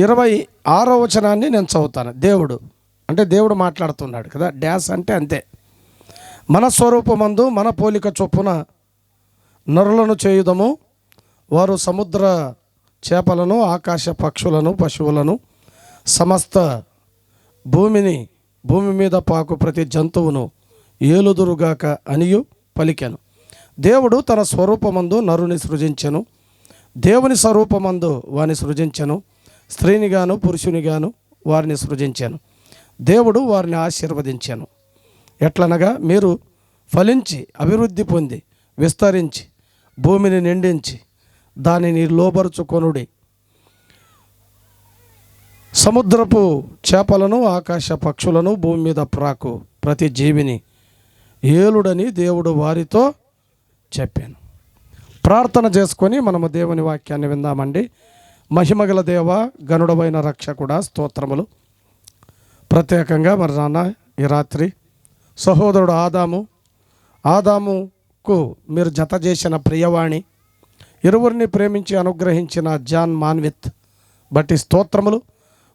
26వ వచనాన్ని నేను చదువుతాను. దేవుడు మాట్లాడుతున్నాడు కదా. డ్యాస్ అంటే అంతే. మన స్వరూపమందు మన పోలిక చొప్పున నరులను చేయుదము, వారు సముద్ర చేపలను, ఆకాశ పక్షులను, పశువులను, సమస్త భూమి మీద పాకు ప్రతి జంతువును ఏలుదురుగాక అనియు పలికెను. దేవుడు తన స్వరూపమందు నరుని సృజించెను, దేవుని స్వరూపమందు వారిని సృజించెను, స్త్రీనిగాను పురుషునిగాను వారిని సృజించెను. దేవుడు వారిని ఆశీర్వదించెను. ఎట్లనగా, మీరు ఫలించి అభివృద్ధి పొంది విస్తరించి భూమిని నిండించి దానిని లోబరుచుకొనుడి, సముద్రపు చేపలను, ఆకాశ పక్షులను, భూమి మీద ప్రాకు ప్రతి జీవిని ఏలుడని దేవుడు వారితో చెప్పాను. ప్రార్థన చేసుకొని మనము దేవుని వాక్యాన్ని విందామండి. మహిమగల దేవ, గనుడమైన రక్షకుడా, స్తోత్రములు. ప్రత్యేకంగా మరి నాన్న ఈ రాత్రి సహోదరుడు ఆదాముకు మీరు జత చేసిన ప్రియవాణి, ఇరువురిని ప్రేమించి అనుగ్రహించిన జాన్ మాన్విత్ బట్టి స్తోత్రములు.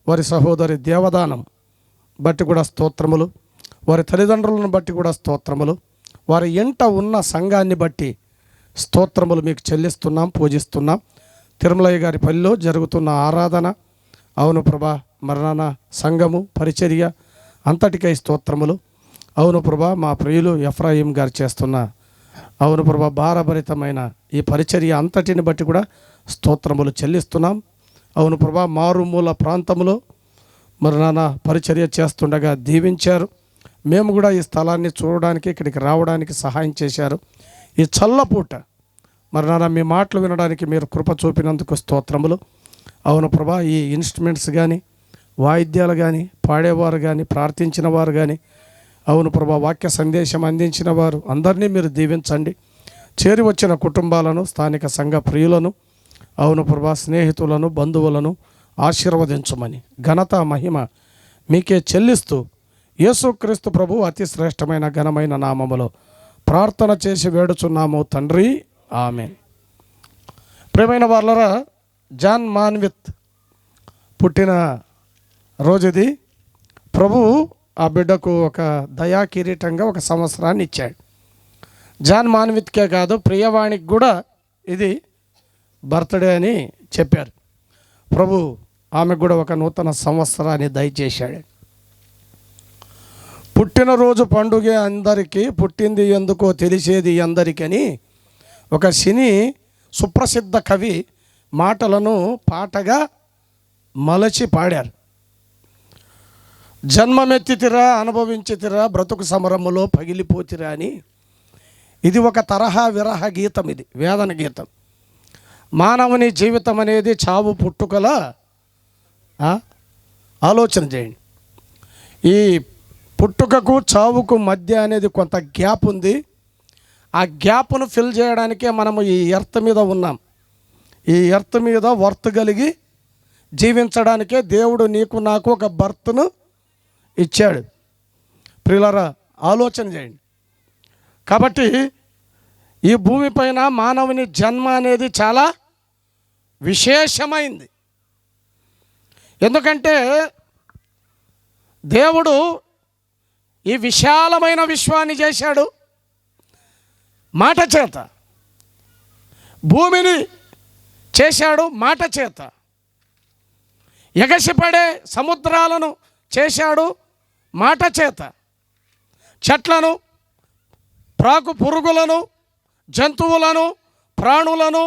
వారి సహోదరి దేవదానం బట్టి కూడా స్తోత్రములు. వారి తల్లిదండ్రులను బట్టి కూడా స్తోత్రములు. వారి ఎంట ఉన్న సంఘాన్ని బట్టి స్తోత్రములు మీకు చెల్లిస్తున్నాం, పూజిస్తున్నాం. తిరుమలయ్య గారి పల్లిలో జరుగుతున్న ఆరాధన, అవును ప్రభా, మరణాన సంఘము పరిచర్య అంతటికై స్తోత్రములు. అవును ప్రభా, మా ప్రియులు ఎఫ్రాయిం గారు చేస్తున్న, అవును ప్రభా, భారభరితమైన ఈ పరిచర్య అంతటిని బట్టి కూడా స్తోత్రములు చెల్లిస్తున్నాం. అవును ప్రభా, మారుమూల ప్రాంతంలో మరి నాన్న పరిచర్య చేస్తుండగా దీవించారు. మేము కూడా ఈ స్థలాన్ని చూడడానికి, ఇక్కడికి రావడానికి సహాయం చేశారు. ఈ చల్లపూట మరి నాన్న మీ మాటలు వినడానికి మీరు కృప చూపినందుకు స్తోత్రములు. అవును ప్రభా, ఈ ఇన్స్ట్రుమెంట్స్ కానీ, వాయిద్యాలు కానీ, పాడేవారు కానీ, ప్రార్థించిన వారు కానీ, అవును ప్రభా, వాక్య సందేశం అందించిన వారు అందరినీ మీరు దీవించండి. చేరి వచ్చిన కుటుంబాలను, స్థానిక సంఘ ప్రియులను, అవును ప్రభా, స్నేహితులను, బంధువులను ఆశీర్వదించమని ఘనత మహిమ మీకే చెల్లిస్తూ యేసుక్రీస్తు ప్రభు అతి శ్రేష్టమైన ఘనమైన నామములో ప్రార్థన చేసి వేడుచున్నాము తండ్రి, ఆమేన్. ప్రియమైన వాళ్ళరా, జాన్ మాన్విత్ పుట్టిన రోజుది. ప్రభువు ఆ బిడ్డకు ఒక దయా కిరీటంగా ఒక సంవత్సరాన్ని ఇచ్చాడు. జాన్ మాన్విత్కే కాదు, ప్రియవాణికి కూడా ఇది బర్త్డే అని చెప్పారు. ప్రభు ఆమెకు కూడా ఒక నూతన సంవత్సరాన్ని దయచేశాడు. పుట్టినరోజు పండుగ అందరికీ, పుట్టింది ఎందుకో తెలిసేది అందరికని ఒక సినీ సుప్రసిద్ధ కవి మాటలను పాటగా మలచి పాడారు. జన్మమెత్తితిరా, అనుభవించితిరా, బ్రతుకు సమరములో పగిలిపోతిరా అని. ఇది ఒక తరహా విరహ గీతం, ఇది వేదన గీతం. మానవుని జీవితం అనేది చావు పుట్టుకల ఆలోచన చేయండి. ఈ పుట్టుకకు చావుకు మధ్య అనేది కొంత గ్యాప్ ఉంది. ఆ గ్యాప్ను ఫిల్ చేయడానికే మనము ఈ ఎర్త్ మీద ఉన్నాం. ఈ ఎర్త్ మీద వర్త్ కలిగి జీవించడానికే దేవుడు నీకు నాకు ఒక బర్త్ను ఇచ్చాడు. ప్రియులారా, ఆలోచన చేయండి. కాబట్టి ఈ భూమిపైన మానవుని జన్మ అనేది చాలా విశేషమైంది. ఎందుకంటే దేవుడు ఈ విశాలమైన విశ్వాన్ని చేశాడు మాట చేత, భూమిని చేశాడు మాట చేత, ఎగసిపడే సముద్రాలను చేశాడు మాట చేత, చెట్లను, ప్రాకు పురుగులను, జంతువులను, ప్రాణులను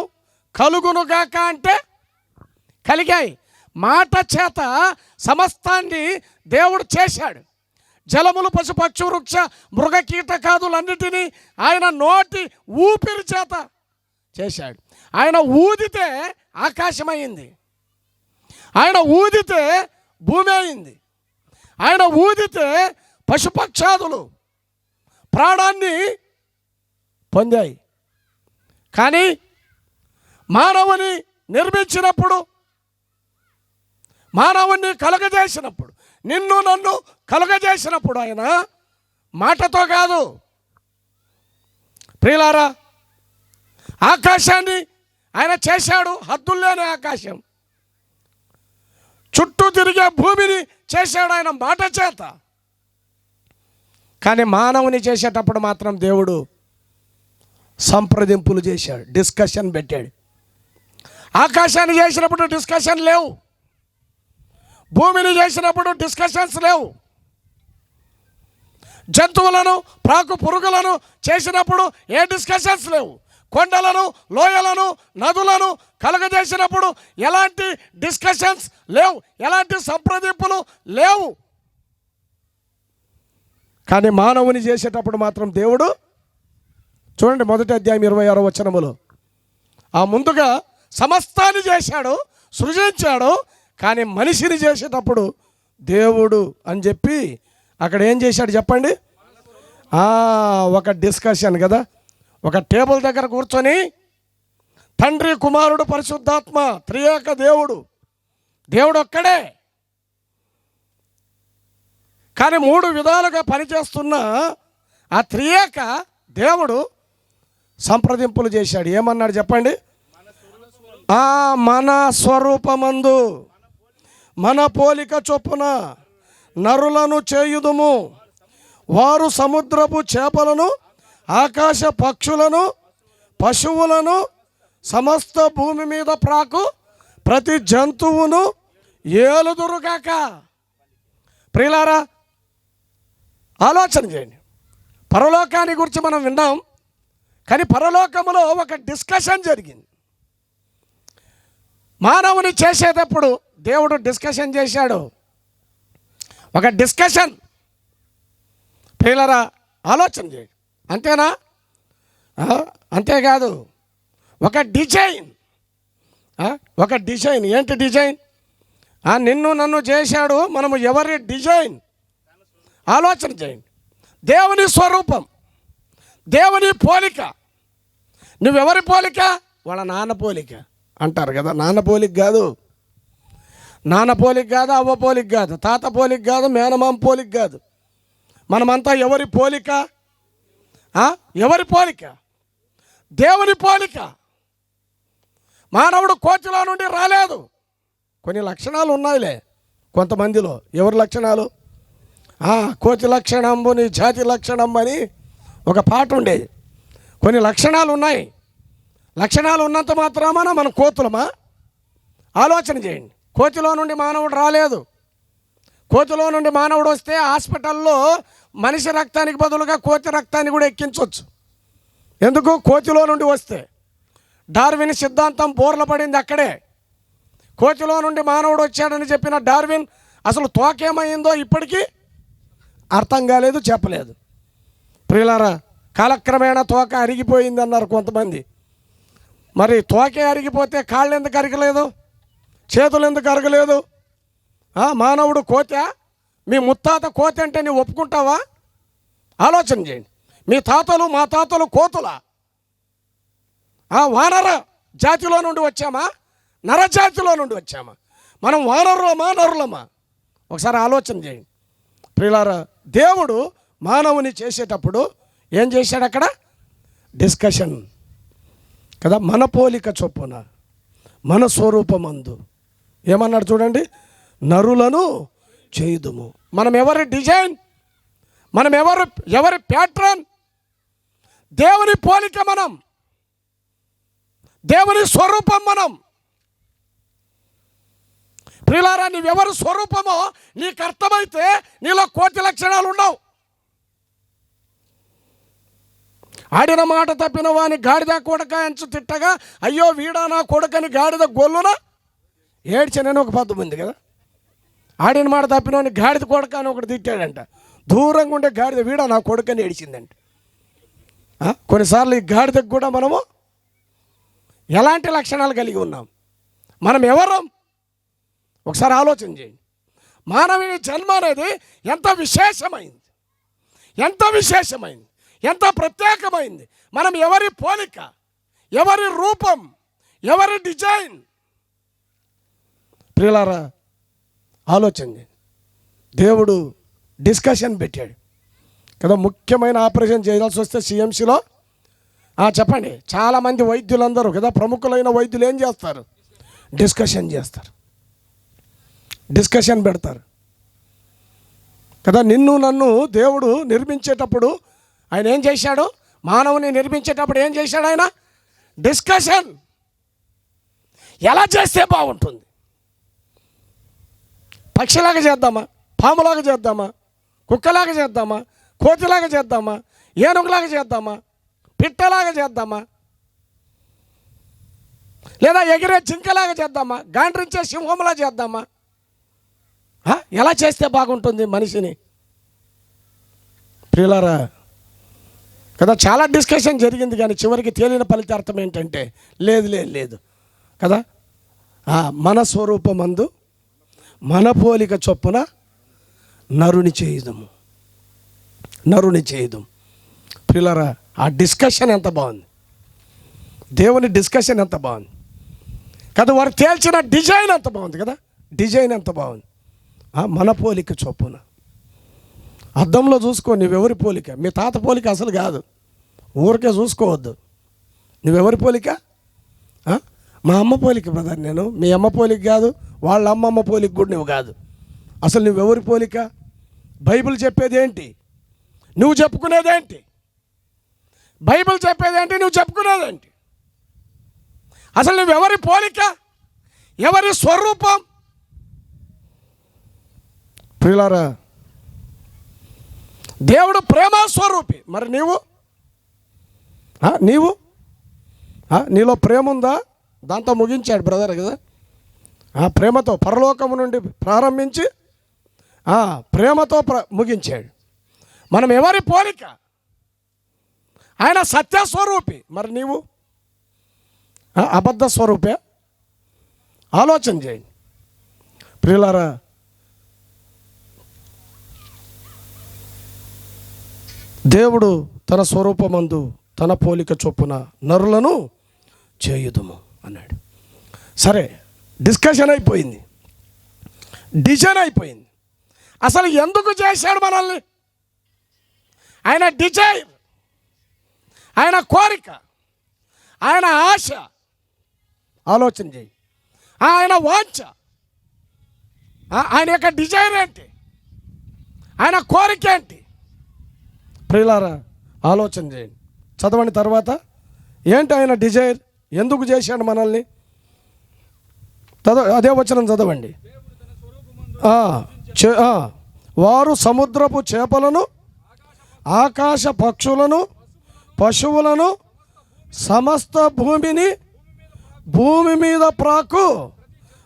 కలుగునుగాక అంటే కలిగాయి. మాట చేత సమస్తాన్ని దేవుడు చేశాడు. జలములు, పశుపక్షు, వృక్ష, మృగ, కీటకాదులన్నిటినీ ఆయన నోటి ఊపిరి చేత చేశాడు. ఆయన ఊదితే ఆకాశమైంది, ఆయన ఊదితే భూమి అయింది, ఆయన ఊదితే పశుపక్షాదులు ప్రాణాన్ని పొందాయి. కానీ మానవుని నిర్మించినప్పుడు, మానవుని కలుగజేసినప్పుడు, నిన్ను నన్ను కలుగజేసినప్పుడు ఆయన మాటతో కాదు. ప్రియులారా, ఆకాశాన్ని ఆయన చేశాడు, హద్దుల్లేని ఆకాశం. చుట్టూ తిరిగే భూమిని చేశాడు ఆయన మాట చేత. కానీ మానవుని చేసేటప్పుడు మాత్రం దేవుడు సంప్రదింపులు చేశాడు, డిస్కషన్ పెట్టాడు. ఆకాశాన్ని చేసినప్పుడు డిస్కషన్ లేవు, భూమిని చేసినప్పుడు డిస్కషన్స్ లేవు, జంతువులను ప్రాకు పురుగులను చేసినప్పుడు ఏ డిస్కషన్స్ లేవు, కొండలను లోయలను నదులను కలగజేసినప్పుడు ఎలాంటి డిస్కషన్స్ లేవు, ఎలాంటి సంప్రదింపులు లేవు. కానీ మానవుని చేసేటప్పుడు మాత్రం దేవుడు చూడండి, 1వ అధ్యాయం 26వ వచనములో ఆ ముందుగా సమస్తాన్ని చేశాడు, సృజించాడు. కానీ మనిషిని చేసేటప్పుడు దేవుడు అని చెప్పి అక్కడ ఏం చేశాడు చెప్పండి? ఒక డిస్కషన్ కదా, ఒక టేబుల్ దగ్గర కూర్చొని తండ్రి కుమారుడు పరిశుద్ధాత్మ త్రియేక దేవుడు ఒక్కడే. కానీ 3 విధాలుగా పనిచేస్తున్న ఆ త్రియేక దేవుడు సంప్రదింపులు చేశాడు. ఏమన్నాడు చెప్పండి? మన స్వరూపమందు మన పోలిక చొప్పున నరులను చేయుదుము, వారు సముద్రపు చేపలను ఆకాశ పక్షులను పశువులను సమస్త భూమి మీద ప్రాకు ప్రతి జంతువును ఏలుదురుగాక. ప్రియులారా, ఆలోచన చేయండి. పరలోకాన్ని గురించి మనం విన్నాం, కానీ పరలోకములో ఒక డిస్కషన్ జరిగింది. మానవుని చేసేటప్పుడు దేవుడు డిస్కషన్ చేశాడు, ఒక డిస్కషన్. ప్రియులారా, ఆలోచన చేయండి. అంతేనా? అంతేకాదు, ఒక డిజైన్. ఏంటి డిజైన్? నిన్ను నన్ను చేశాడు, మనము ఎవరి డిజైన్? ఆలోచన చేయండి. దేవుని స్వరూపం, దేవుని పోలిక. నువ్వెవరి పోలిక? వాళ్ళ నాన్న పోలిక అంటారు కదా. నాన్న పోలిక కాదు, అవ్వ పోలిక కాదు, తాత పోలిక కాదు, మేనమామ పోలిక కాదు. మనమంతా ఎవరి పోలిక? ఎవరి పోలిక? దేవుని పోలిక. మానవుడు కోతిలో నుండి రాలేదు. కొన్ని లక్షణాలు ఉన్నాయిలే కొంతమందిలో. ఎవరి లక్షణాలు? కోతి లక్షణంబు నీ జాతి లక్షణం అని ఒక పాట ఉండేది. కొన్ని లక్షణాలు ఉన్నాయి. లక్షణాలు ఉన్నంత మాత్రమా మనం కోతులమా? ఆలోచన చేయండి. కోతిలో నుండి మానవుడు రాలేదు. కోతిలో నుండి మానవుడు వస్తే హాస్పిటల్లో మనిషి రక్తానికి బదులుగా కోతి రక్తాన్ని కూడా ఎక్కించవచ్చు. ఎందుకు? కోతిలో నుండి వస్తే. డార్విన్ సిద్ధాంతం బోర్ల పడింది అక్కడే. కోతిలో నుండి మానవుడు వచ్చాడని చెప్పిన డార్విన్ అసలు తోకేమైందో ఇప్పటికీ అర్థం కాలేదు, చెప్పలేదు. ప్రియులారా, కాలక్రమేణా తోక అరిగిపోయింది అన్నారు కొంతమంది. మరి తోకే అరిగిపోతే కాళ్ళు ఎందుకు అరగలేదు? చేతులు ఎందుకు అరగలేదు? మానవుడు కోతే? మీ ముత్తాత కోతి అంటే నువ్వు ఒప్పుకుంటావా? ఆలోచన చేయండి. మీ తాతలు మా తాతలు కోతులా? వానర జాతిలో నుండి వచ్చామా? నరజాతిలో నుండి వచ్చామా? మనం వానరులమా నరులమా? ఒకసారి ఆలోచన చేయండి. ప్రియులారా, దేవుడు మానవుని చేసేటప్పుడు ఏం చేశాడు? అక్కడ డిస్కషన్ కదా. మన పోలిక చొప్పున మన స్వరూపమందు ఏమన్నాడు చూడండి, నరులను చేయుదుము. మనం ఎవరి డిజైన్? మనం ఎవరి ప్యాట్రన్? దేవుని పోలిక మనం, దేవుని స్వరూపం మనం. ప్రియులారా, నీవెవరు స్వరూపమో నీకు అర్థమైతే నీలో కోతి లక్షణాలు ఉండవు. ఆడిన మాట తప్పిన వాని గాడిద కొడక ఎంచు తిట్టగా అయ్యో వీడా నా కొడుకని గాడిద గొల్లున ఏడ్చనని ఒక పద్యం ఉంది కదా. ఆడిన మాట తప్పినవాని గాడిద కొడక అని ఒకటి తిట్టాడంట. దూరంగా ఉండే గాడిద వీడా నా కొడుకని ఏడిచిందంట. కొన్నిసార్లు ఈ గాడిదకు కూడా మనము ఎలాంటి లక్షణాలు కలిగి ఉన్నాం? మనం ఎవరం? ఒకసారి ఆలోచన చేయండి. మానవుని జన్మ అనేది ఎంత విశేషమైంది, ఎంత ప్రత్యేకమైంది. మనం ఎవరి పోలిక, ఎవరి రూపం, ఎవరి డిజైన్? ప్రియులారా, ఆలోచన చేయండి. దేవుడు డిస్కషన్ పెట్టాడు కదా. ముఖ్యమైన ఆపరేషన్ చేయాల్సి వస్తే సిఎంసిలో చెప్పండి, చాలామంది వైద్యులందరూ కదా, ప్రముఖులైన వైద్యులు ఏం చేస్తారు? డిస్కషన్ చేస్తారు. డిస్కషన్ పెడతారు కదా. నిన్ను నన్ను దేవుడు నిర్మించేటప్పుడు ఆయన ఏం చేశాడు? మానవుని నిర్మించేటప్పుడు ఏం చేశాడు ఆయన? డిస్కషన్. ఎలా చేస్తే బాగుంటుంది? పక్షిలాగా చేద్దామా, పాములాగా చేద్దామా, కుక్కలాగా చేద్దామా, కోతిలాగా చేద్దామా, ఏనుగులాగా చేద్దామా, పిట్టలాగా చేద్దామా, లేదా ఎగిరే జింకలాగా చేద్దామా, గాండ్రించే సింహంలా చేద్దామా? ఎలా చేస్తే బాగుంటుంది మనిషిని? ప్రియులారా కదా, చాలా డిస్కషన్ జరిగింది, కానీ చివరికి తేలిన ఫలితార్థం ఏంటంటే లేదు లేదు లేదు కదా. మన స్వరూపమందు మన పోలిక చొప్పున నరుని చేయుదము, నరుని చేయుదం. ప్రియులారా, ఆ డిస్కషన్ ఎంత బాగుంది! దేవుని డిస్కషన్ ఎంత బాగుంది కదా. వారు తేల్చిన డిజైన్ ఎంత బాగుంది కదా. డిజైన్ ఎంత బాగుంది. మన పోలిక చొప్పున. అద్దంలో చూసుకో, నువ్వెవరి పోలిక? మీ తాత పోలిక అసలు కాదు, ఊరికే చూసుకోవద్దు. నువ్వెవరి పోలిక? మా అమ్మ పోలిక బ్రదర్ నేను. మీ అమ్మ పోలిక కాదు, వాళ్ళ అమ్మమ్మ పోలిక కూడా నువ్వు కాదు. అసలు నువ్వెవరి పోలిక? బైబిల్ చెప్పేది ఏంటి, నువ్వు చెప్పుకునేదేంటి? బైబిల్ చెప్పేదేంటి, నువ్వు చెప్పుకునేదేంటి? అసలు నువ్వెవరి పోలిక, ఎవరి స్వరూపం? ప్రియులారా, దేవుడు ప్రేమ స్వరూపి. మరి నీవు నీలో ప్రేమ ఉందా? దాంతో ముగించాడు బ్రదర్ కదా. ప్రేమతో పరలోకము నుండి ప్రారంభించి ప్రేమతో ముగించాడు. మనం ఎవరి పోలిక? ఆయన సత్యస్వరూపి. మరి నీవు అబద్ధ స్వరూపే? ఆలోచన చేయండి ప్రియులారా. దేవుడు తన స్వరూపమందు తన పోలిక చొప్పున నరులను చేయుదుము అన్నాడు. సరే, డిస్కషన్ అయిపోయింది, డిజైన్ అయిపోయింది. అసలు ఎందుకు చేశాడు మనల్ని? ఆయన డిజైర్, ఆయన కోరిక, ఆయన ఆశ. ఆలోచన చేయి. ఆయన వాంఛ, ఆయన యొక్క డిజైర్ ఏంటి, ఆయన కోరిక ఏంటి? ప్రియులారా, ఆలోచన చేయండి, చదవండి. తర్వాత ఏంటి ఆయన డిజైర్? ఎందుకు చేశాడు మనల్ని? అదే వచనం చదవండి. వారు సముద్రపు చేపలను, ఆకాశ పక్షులను, పశువులను, సమస్త భూమిని, భూమి మీద ప్రాకు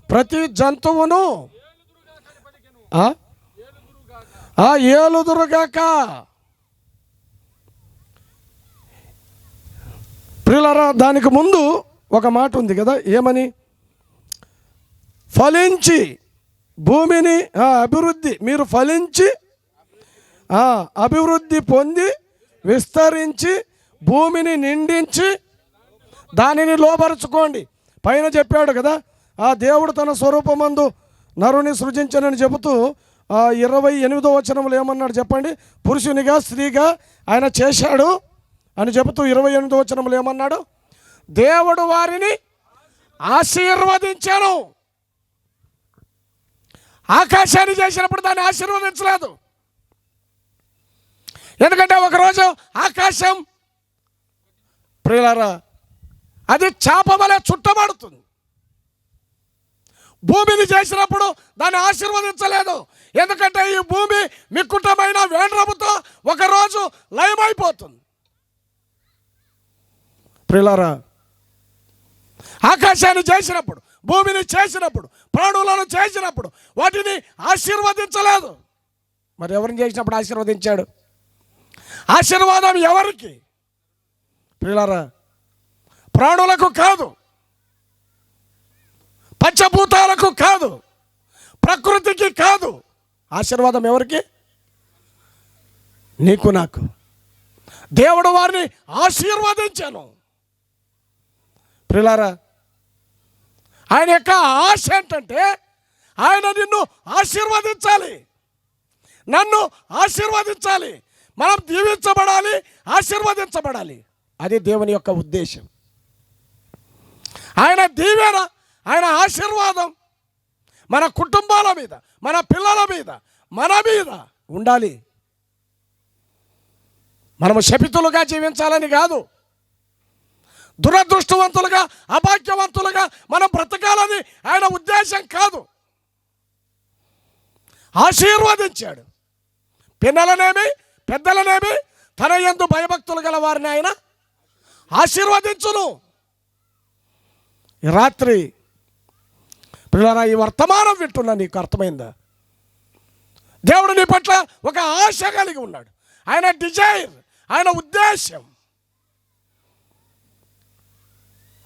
ప్రతి జంతువును ఏలుదురుగాక. ప్రియులారా, దానికి ముందు ఒక మాట ఉంది కదా. ఏమని? ఫలించి భూమిని అభివృద్ధి, మీరు ఫలించి అభివృద్ధి పొంది విస్తరించి భూమిని నిండించి దానిని లోపరుచుకోండి. పైన చెప్పాడు కదా, దేవుడు తన స్వరూపమందు నరుని సృజించనని చెబుతూ 28వ వచనంలో ఏమన్నాడు చెప్పండి? పురుషునిగా స్త్రీగా ఆయన చేశాడు అని చెబుతూ 28వ వచనంలో ఏమన్నాడు? దేవుడు వారిని ఆశీర్వదించాను. ఆకాశాన్ని చేసినప్పుడు దాన్ని ఆశీర్వదించలేదు. ఎందుకంటే ఒకరోజు ఆకాశం ప్రియులారా అది చాప వలె చుట్టబడుతుంది. భూమిని చేసినప్పుడు దాన్ని ఆశీర్వదించలేదు. ఎందుకంటే ఈ భూమి మిక్కుటమైన వేండ్రముతో ఒకరోజు లయమైపోతుంది. ప్రియులారా, ఆకాశాన్ని చేసినప్పుడు, భూమిని చేసినప్పుడు, ప్రాణులను చేసినప్పుడు వాటిని ఆశీర్వదించలేదు. మరి ఎవరిని చేసినప్పుడు ఆశీర్వదించాడు? ఆశీర్వాదం ఎవరికి? ప్రియులారా, ప్రాణులకు కాదు, పంచభూతాలకు కాదు, ప్రకృతికి కాదు. ఆశీర్వాదం ఎవరికి? నీకు నాకు. దేవుడు వారిని ఆశీర్వదించాను. ప్రియులారా, ఆయన యొక్క ఆశ ఏంటంటే ఆయన నిన్ను ఆశీర్వదించాలి, నన్ను ఆశీర్వదించాలి, మనం దీవించబడాలి, ఆశీర్వదించబడాలి. అది దేవుని యొక్క ఉద్దేశం. ఆయన దీవెన, ఆయన ఆశీర్వాదం మన కుటుంబాల మీద, మన పిల్లల మీద, మన మీద ఉండాలి. మనము శపితులుగా జీవించాలని కాదు, దురదృష్టవంతులుగా, అభాగ్యవంతులుగా మనం బ్రతకాలని ఆయన ఉద్దేశం కాదు. ఆశీర్వదించాడు. పిల్లలనేమి పెద్దలనేమి తన యందు భయభక్తులు గల వారిని ఆయన ఆశీర్వదించును. ఈ రాత్రి పిల్లరా, ఈ వర్తమానం వింటున్నా, నీకు అర్థమైందా? దేవుడు నీ పట్ల ఒక ఆశ కలిగి ఉన్నాడు. ఆయన డిజైర్, ఆయన ఉద్దేశం.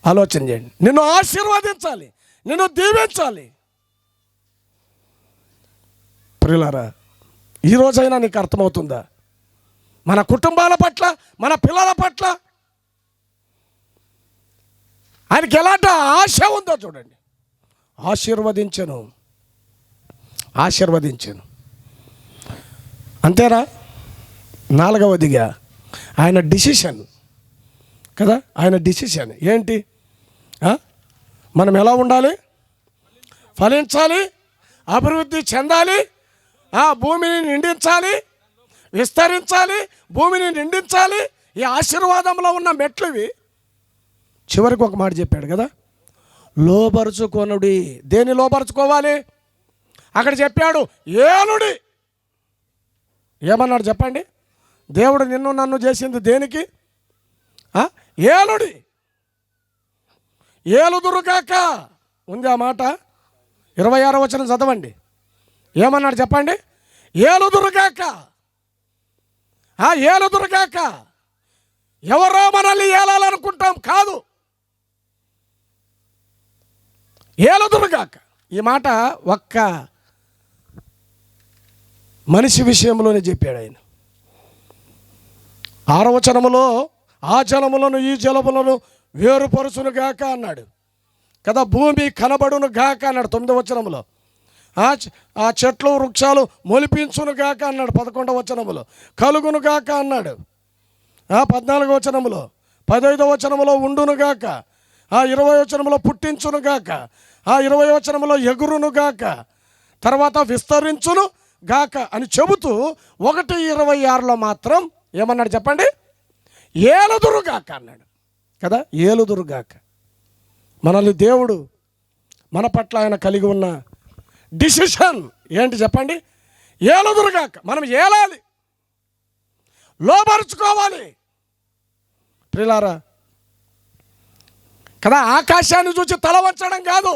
ఆలోచన చేయండి. నిన్ను ఆశీర్వదించాలి, నిన్ను దీవించాలి. ప్రియులారా, ఈరోజైనా నీకు అర్థమవుతుందా? మన కుటుంబాల పట్ల, మన పిల్లల పట్ల ఆయనకి ఎలాంటి ఆశ ఉందో చూడండి. ఆశీర్వదించను. అంతేనా? 4వదిగా ఆయన డిసిషన్ కదా. ఆయన డిసిషన్ ఏంటి? మనం ఎలా ఉండాలి? ఫలించాలి, అభివృద్ధి చెందాలి, భూమిని నిండించాలి, విస్తరించాలి, భూమిని నిండించాలి. ఈ ఆశీర్వాదంలో ఉన్న మెట్లు ఇవి. చివరికి ఒక మాట చెప్పాడు కదా, లోపరుచుకొనుడి. దేన్ని లోపరుచుకోవాలి? అక్కడ చెప్పాడు ఏలుడి. ఏమన్నాడు చెప్పండి? దేవుడు నిన్ను నన్ను చేసింది దేనికి? ఏలుడి. ఏలుదురుగాక ఉంది ఆ మాట. 26వ వచనం చదవండి. ఏమన్నాడు చెప్పండి? ఏలుదురుగాక. ఏలుదురుగాక. ఎవరో మనల్ని ఏలాలనుకుంటాం కాదు, ఏలుదురుగాక. ఈ మాట ఒక్క మనిషి విషయంలోనే చెప్పాడు ఆయన. 6వ వచనములో ఆ జలములను ఈ జలములను వేరుపరుచునుగాక అన్నాడు కదా. భూమి కనబడును గాక అన్నాడు 9వ వచనములో. ఆ చెట్లు వృక్షాలు మొలిపించునుగాక అన్నాడు 11వ వచనములో. కలుగునుగాక అన్నాడు 14వ వచనములో. 15వ వచనములో ఉండునుగాక. 20వ వచనములో పుట్టించునుగాక. 20వ వచనములో ఎగురునుగాక. తర్వాత విస్తరించును గాక అని చెబుతూ 1:26లో మాత్రం ఏమన్నాడు చెప్పండి? ఏలుదురుగాక అన్నాడు కదా. ఏలుదురుగాక. మనల్ని దేవుడు, మన పట్ల ఆయన కలిగి ఉన్న డిసిషన్ ఏంటి చెప్పండి? ఏలుదురుగాక. మనం ఏలాలి, లోపరుచుకోవాలి. ప్రియులారా కదా, ఆకాశాన్ని చూసి తల వంచడం కాదు,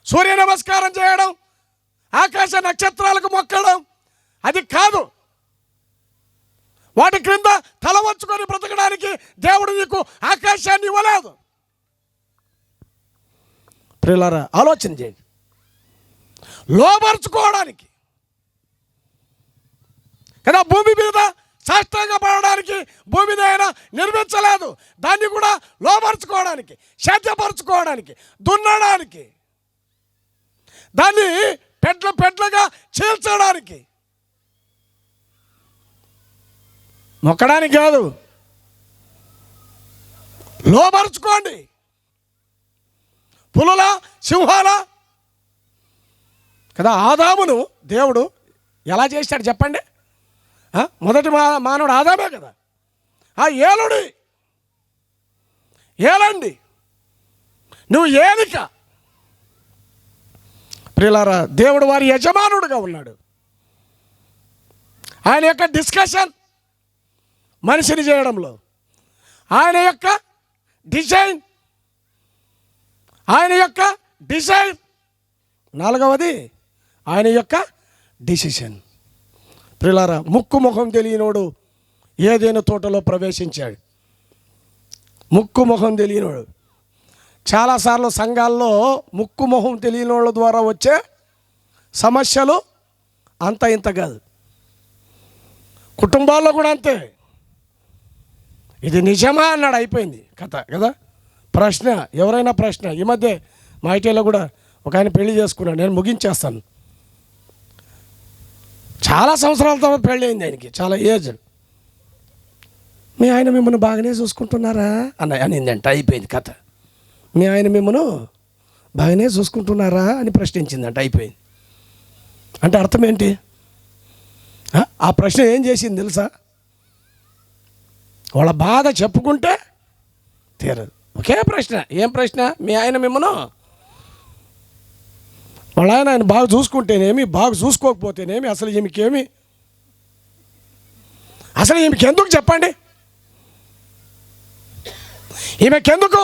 సూర్య నమస్కారం చేయడం, ఆకాశ నక్షత్రాలకు మొక్కడం, అది కాదు. వాటి క్రింద తల వంచుకొని బ్రతకడానికి దేవుడు నీకు ఆకాశాన్ని ఇవ్వలేదు. ప్రియులారా ఆలోచన చేయండి. లోపరుచుకోవడానికి కదా, భూమి మీద సాష్టాంగ పడడానికి భూమిని ఆయన నిర్మించలేదు. దాన్ని కూడా లోపరుచుకోవడానికి, శాంతపరుచుకోవడానికి, దున్నడానికి, దాన్ని పెట్లుగా చీల్చడానికి, మొక్కడానికి కాదు. లోపరుచుకోండి. పులుల, సింహాల కదా ఆదామును దేవుడు ఎలా చేశాడు చెప్పండి? మొదటి మానవుడు ఆదామే కదా. ఏలండి, నువ్వు ఏలిక. ప్రియులారా, దేవుడు వారి యజమానుడుగా ఉన్నాడు. ఆయన యొక్క డిస్కషన్ మనిషిని చేయడంలో, ఆయన యొక్క డిజైన్, ఆయన యొక్క డిజైన్. 4వది ఆయన యొక్క డిసిషన్. ప్రియులారా, ముక్కు ముఖం తెలియనోడు ఏదైనా తోటలో ప్రవేశించాడు. ముక్కు ముఖం తెలియనోడు. చాలాసార్లు సంఘాల్లో ముక్కు మొహం తెలియని వాళ్ళ ద్వారా వచ్చే సమస్యలు అంత ఇంత కాదు. కుటుంబాల్లో కూడా అంతే. ఇది నిజమా అన్నాడు, అయిపోయింది కథ కదా. ప్రశ్న, ఎవరైనా ప్రశ్న. ఈ మధ్య మా ఐటీలో కూడా ఒక ఆయన పెళ్లి చేసుకున్నాడు. నేను ముగించేస్తాను. చాలా సంవత్సరాల తర్వాత పెళ్ళి అయింది ఆయనకి, చాలా ఏజ్. మీ ఆయన మిమ్మల్ని బాగానే చూసుకుంటున్నారా అనిందంట. అయిపోయింది కథ. మీ ఆయన మిమ్మల్ని బాగానే చూసుకుంటున్నారా అని ప్రశ్నించిందంట. అయిపోయింది. అంటే అర్థం ఏంటి? ఆ ప్రశ్న ఏం చేసింది తెలుసా? వాళ్ళ బాధ చెప్పుకుంటే తీరదు. ఒకే ప్రశ్న. ఏం ప్రశ్న? మీ ఆయన మిమ్మను వాళ్ళ ఆయన బాగా చూసుకుంటేనేమి, బాగా చూసుకోకపోతేనేమి, అసలు ఈమెకి ఎందుకు చెప్పండి? ఈమెకెందుకు?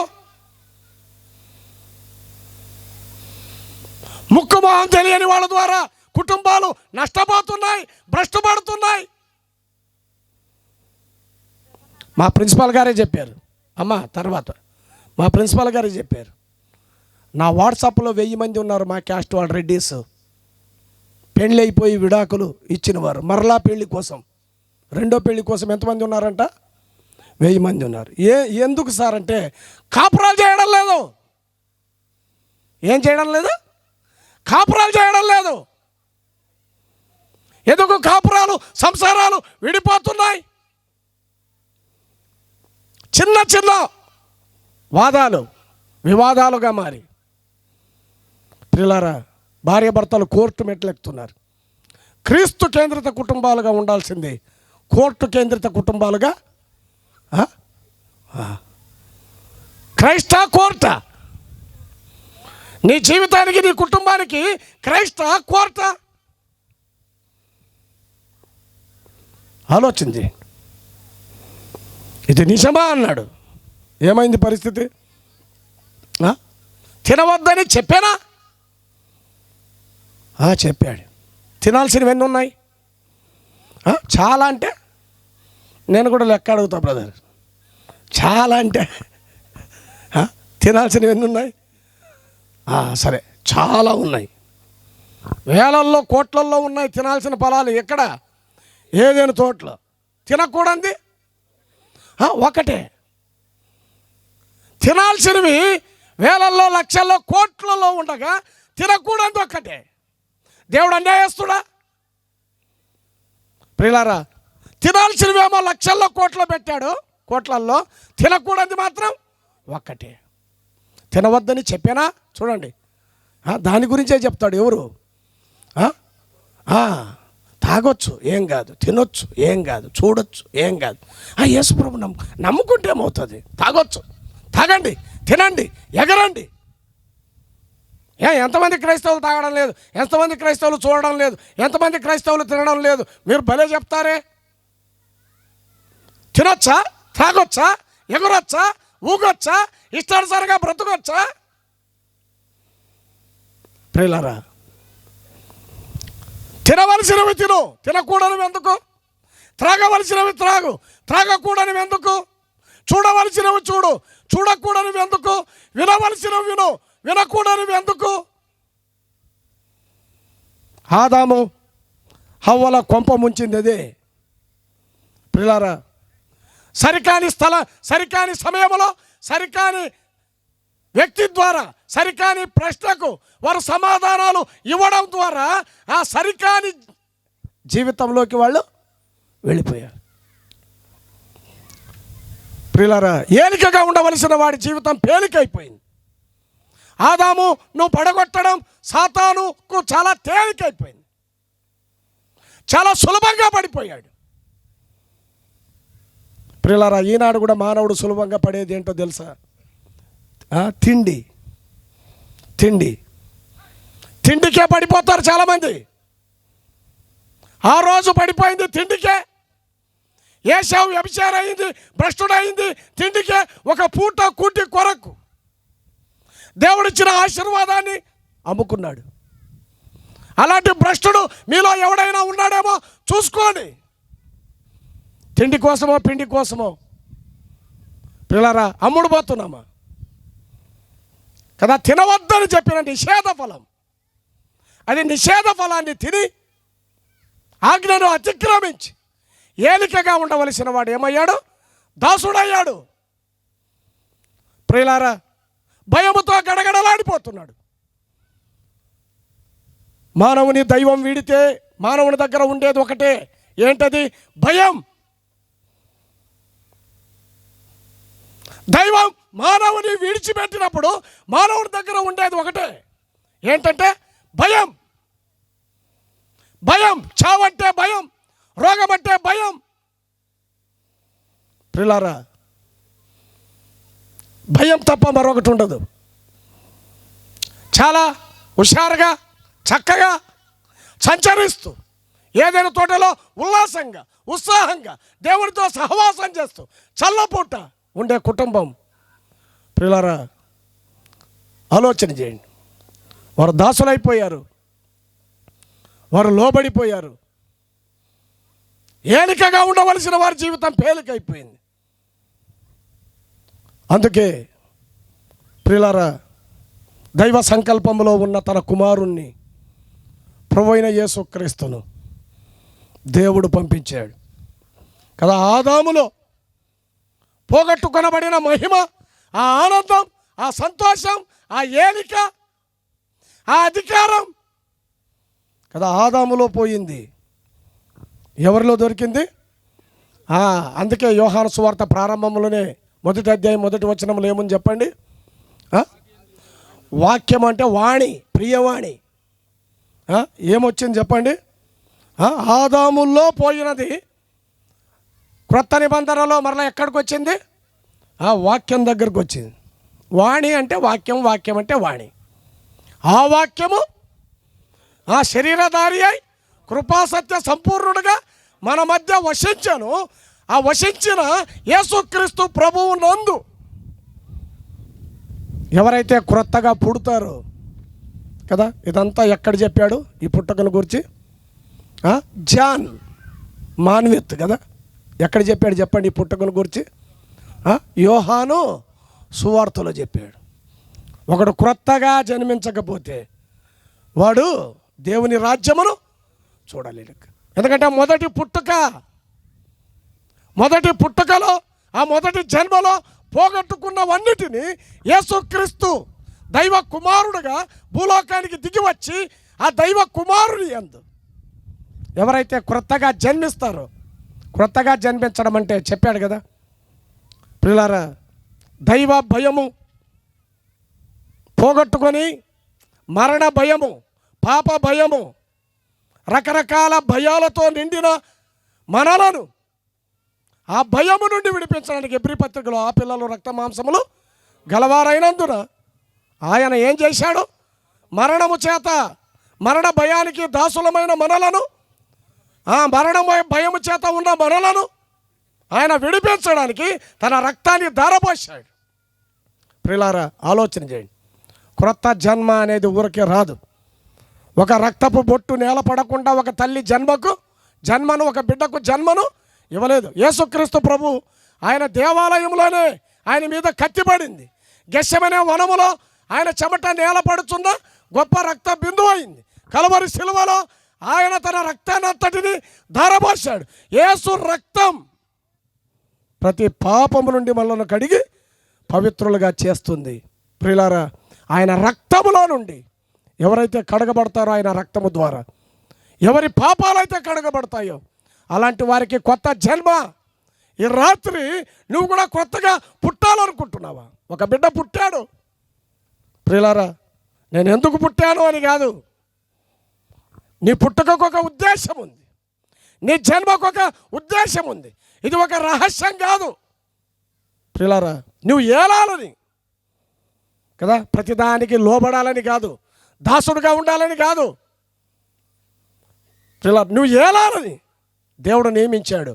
ముక్కు మొహం తెలియని వాళ్ళ ద్వారా కుటుంబాలు నష్టపోతున్నాయి, భ్రష్టుపడుతున్నాయి. మా ప్రిన్సిపాల్ గారే చెప్పారు. తర్వాత మా ప్రిన్సిపాల్ గారే చెప్పారు, నా వాట్సాప్లో 1000 మంది ఉన్నారు మా క్యాస్ట్ వాళ్ళు, రెడ్డీస్, పెళ్ళి అయిపోయి విడాకులు ఇచ్చినవారు, మరలా పెళ్లి కోసం, రెండో పెళ్లి కోసం ఎంతమంది ఉన్నారంట? 1000 మంది ఉన్నారు. ఎందుకు సార్ అంటే, కాపురాలు చేయడం లేదు. ఏం చేయడం లేదు? కాపురాలు చేయడం లేదు. ఎందుకు కాపురాలు, సంసారాలు విడిపోతున్నాయి? చిన్న చిన్న వాదాలు వివాదాలుగా మారి, ప్రియులారా, భార్యాభర్తలు కోర్టు మెట్లెక్కుతున్నారు. క్రీస్తు కేంద్రిత కుటుంబాలుగా ఉండాల్సింది కోర్టు కేంద్రిత కుటుంబాలుగా. క్రైస్త కోర్ట? నీ జీవితానికి, నీ కుటుంబానికి క్రైస్త కోర్ట? ఆలోచించి ఇది నిజమా అన్నాడు. ఏమైంది పరిస్థితి? తినవద్దని చెప్పానా? చెప్పాడు. తినాల్సినవి ఎన్ని ఉన్నాయి? చాలా అంటే నేను కూడా లెక్క అడుగుతా బ్రదర్. చాలా అంటే తినాల్సినవి ఎన్ని ఉన్నాయి? సరే, చాలా ఉన్నాయి. వేలల్లో కోట్లల్లో ఉన్నాయి తినాల్సిన ఫలాలు. ఎక్కడ? ఏదైనా తోటలో. తినకూడదు ఒకటే. తినాల్సినవి వేలల్లో, లక్షల్లో, కోట్లలో ఉండగా తినకూడదు ఒక్కటే. దేవుడు అన్యాయస్తుడా? ప్రియులారా, తినాల్సినవేమో లక్షల్లో, కోట్లో పెట్టాడు. కోట్లల్లో తినకూడదు మాత్రం ఒక్కటే. తినవద్దని చెప్పానా? చూడండి, దాని గురించే చెప్తాడు. ఎవరు? తాగొచ్చు, ఏం కాదు. తినొచ్చు, ఏం కాదు. చూడొచ్చు, ఏం కాదు. యేసుప్రభు నమ్ముకుంటే ఏమవుతుంది? తాగొచ్చు, తాగండి, తినండి, ఎగరండి. ఎంతమంది క్రైస్తవులు తాగడం లేదు? ఎంతమంది క్రైస్తవులు చూడడం లేదు? ఎంతమంది క్రైస్తవులు తినడం లేదు? మీరు భలే చెప్తారే. తినొచ్చా, తాగొచ్చా, ఎగరొచ్చా, ఊగొచ్చా, ఇష్టానుసారంగా బ్రతకొచ్చా? ప్రియులారా, తినవలసినవి తిను, తినకూడనివి ఎందుకు? త్రాగవలసినవి త్రాగు, త్రాగకూడనివి ఎందుకు? చూడవలసినవి చూడు, చూడకూడనివి ఎందుకు? వినవలసినవి విను, వినకూడనివి ఎందుకు? ఆదాము హవ్వల కొంప ముంచింది అదే. ప్రియులారా, సరికాని సమయంలో సరికాని వ్యక్తి ద్వారా సరికాని ప్రశ్నకు వారు సమాధానాలు ఇవ్వడం ద్వారా ఆ సరికాని జీవితంలోకి వాళ్ళు వెళ్ళిపోయారు. ప్రియులారా, ఏలికగా ఉండవలసిన వాడి జీవితం పేలికైపోయింది. ఆదాము నువ్వు పడగొట్టడం సాతానుకు చాలా తేలికైపోయింది. చాలా సులభంగా పడిపోయాడు. ప్రియులారా, ఈనాడు కూడా మానవుడు సులభంగా పడేది ఏంటో తెలుసా? తిండి. తిండికే పడిపోతారు చాలామంది. ఆ రోజు పడిపోయింది తిండికే. ఏశావు వ్యభిచారయింది, భ్రష్టుడయింది తిండికే. ఒక పూట కూటి కొరకు దేవుడిచ్చిన ఆశీర్వాదాన్ని అమ్ముకున్నాడు. అలాంటి భ్రష్టుడు మీలో ఎవడైనా ఉన్నాడేమో చూసుకోండి. తిండి కోసమో, పిండి కోసమో పిల్లరా అమ్ముడు పోతున్నామా కదా? తినవద్దని చెప్పిన నిషేధ ఫలం, అది నిషేధ ఫలాన్ని తిని ఆజ్ఞను అతిక్రమించి ఏలికగా ఉండవలసిన వాడు ఏమయ్యాడు? దాసుడయ్యాడు. ప్రియులారా, భయముతో గడగడలాడిపోతున్నాడు. మానవుని దైవం వీడితే మానవుని దగ్గర ఉండేది ఒకటే. ఏంటది? భయం. దైవం మానవుని విడిచిపెట్టినప్పుడు మానవుడి దగ్గర ఉండేది ఒకటే, ఏంటంటే భయం. భయం, చావంటే భయం, రోగం అంటే భయం. ప్రియులారా, భయం తప్ప మరొకటి ఉండదు. చాలా హుషారుగా చక్కగా సంచరిస్తూ ఏదైనా తోటలో ఉల్లాసంగా ఉత్సాహంగా దేవుడితో సహవాసం చేస్తూ చల్లపూట ఉండే కుటుంబం, ప్రియులారా ఆలోచన చేయండి. వారు దాసులైపోయారు, వారు లోబడిపోయారు. ఏలికగా ఉండవలసిన వారి జీవితం పేలికైపోయింది. అందుకే ప్రియులారా, దైవ సంకల్పంలో ఉన్న తన కుమారుణ్ణి ప్రభువైన యేసుక్రీస్తును దేవుడు పంపించాడు కదా. ఆదాములో పోగొట్టుకొనబడిన మహిమ, ఆ ఆనందం, ఆ సంతోషం, ఆ ఏలిక, ఆ అధికారం కదా ఆదాములో పోయింది. ఎవరిలో దొరికింది? అందుకే యోహాను సువార్త ప్రారంభంలోనే 1వ అధ్యాయం 1వ వచనంలో ఏముంది చెప్పండి? వాక్యం అంటే వాణి, ప్రియవాణి. ఏమొచ్చింది చెప్పండి? ఆదాముల్లో పోయినది క్రొత్త నిబంధనలో మరలా ఎక్కడికి వచ్చింది? వాక్యం దగ్గరకు వచ్చింది. వాణి అంటే వాక్యం, వాక్యం అంటే వాణి. ఆ వాక్యము ఆ శరీరధారి అయి కృపాసత్య సంపూర్ణుడుగా మన మధ్య వసించను. ఆ వసించిన యేసుక్రీస్తు ప్రభువు నందు ఎవరైతే క్రొత్తగా పుడతారో కదా. ఇదంతా ఎక్కడ చెప్పాడు ఈ పుట్టకను గురించి? జాన్ మాన్విత్ కదా. ఎక్కడ చెప్పాడు చెప్పండి ఈ పుట్టకను గురించి? యోహాను సువార్తలో చెప్పాడు. ఒకడు క్రొత్తగా జన్మించకపోతే వాడు దేవుని రాజ్యమును చూడలేడు. ఎందుకంటే మొదటి పుట్టుకలో ఆ మొదటి జన్మలో పోగొట్టుకున్నవన్నిటినీ యేసుక్రీస్తు దైవ కుమారుడుగా భూలోకానికి దిగి వచ్చి ఆ దైవ కుమారుని యందు ఎవరైతే క్రొత్తగా జన్మిస్తారో, క్రొత్తగా జన్మించడం అంటే చెప్పాడు కదా ప్రియులారా, దైవ భయము పోగొట్టుకొని మరణ భయము, పాప భయము, రకరకాల భయాలతో నిండిన మనలను ఆ భయము నుండి విడిపించడానికి ఎబ్రీ పత్రికలో ఆ పిల్లలు రక్త మాంసములు గలవారైనందున ఆయన ఏం చేశాడు? మరణము చేత, మరణ భయానికి దాసులమైన మనలను, మరణ భయము చేత ఉన్న మనలను ఆయన విడిపించడానికి తన రక్తాన్ని ధారపోశాడు. ప్రియులారా ఆలోచన చేయండి. క్రొత్త జన్మ అనేది ఊరికే రాదు. ఒక రక్తపు బొట్టు నేల పడకుండా ఒక తల్లి జన్మను ఒక బిడ్డకు జన్మను ఇవ్వలేదు. యేసుక్రీస్తు ప్రభు ఆయన దేవాలయంలోనే ఆయన మీద కత్తిపడింది. గెస్సెమనే వనములో ఆయన చెమట నేల పడుచున్న గొప్ప రక్త బిందువు అయింది. కలవరి శిలువలో ఆయన తన రక్తాన్నంతటిని ధారపోశాడు. యేసు రక్తం ప్రతి పాపము నుండి మనల్ని కడిగి పవిత్రులుగా చేస్తుంది. ప్రియులారా, ఆయన రక్తములో నుండి ఎవరైతే కడగబడతారో ఆయన రక్తము ద్వారా ఎవరి పాపాలైతే కడగబడతాయో అలాంటి వారికి కొత్త జన్మ. ఈ రాత్రి నువ్వు కూడా కొత్తగా పుట్టాలనుకుంటున్నావా? ఒక బిడ్డ పుట్టాడు. ప్రియులారా, నేను ఎందుకు పుట్టాను అని కాదు, నీ పుట్టుకకు ఒక ఉద్దేశం ఉంది, నీ జన్మకు ఒక ఉద్దేశం ఉంది. ఇది ఒక రహస్యం కాదు ప్రియులారా. నువ్వు ఏలాలని కదా, ప్రతిదానికి లోబడాలని కాదు, దాసుడుగా ఉండాలని కాదు ప్రియులారా, నువ్వు ఏలాలని దేవుడు నియమించాడు.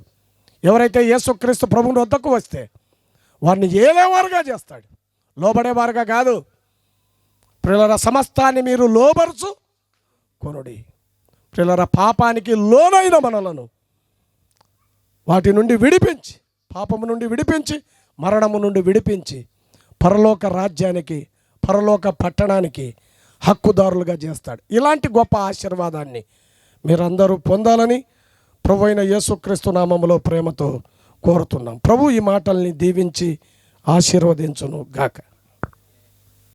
ఎవరైతే యేసుక్రీస్తు ప్రభువుని వద్దకు వస్తే వారిని ఏలేవారుగా చేస్తాడు, లోబడేవారుగా కాదు. ప్రియులారా, సమస్తాన్ని మీరు లోబరుచు కొనుడి. ప్రియులారా, పాపానికి లోనైన మనలను వాటి నుండి విడిపించి, పాపము నుండి విడిపించి, మరణము నుండి విడిపించి పరలోక రాజ్యానికి, పరలోక పట్టణానికి హక్కుదారులుగా చేస్తాడు. ఇలాంటి గొప్ప ఆశీర్వాదాన్ని మీరందరూ పొందాలని ప్రభువైన యేసుక్రీస్తు నామములో ప్రేమతో కోరుతున్నాం. ప్రభు ఈ మాటల్ని దీవించి ఆశీర్వదించును గాక.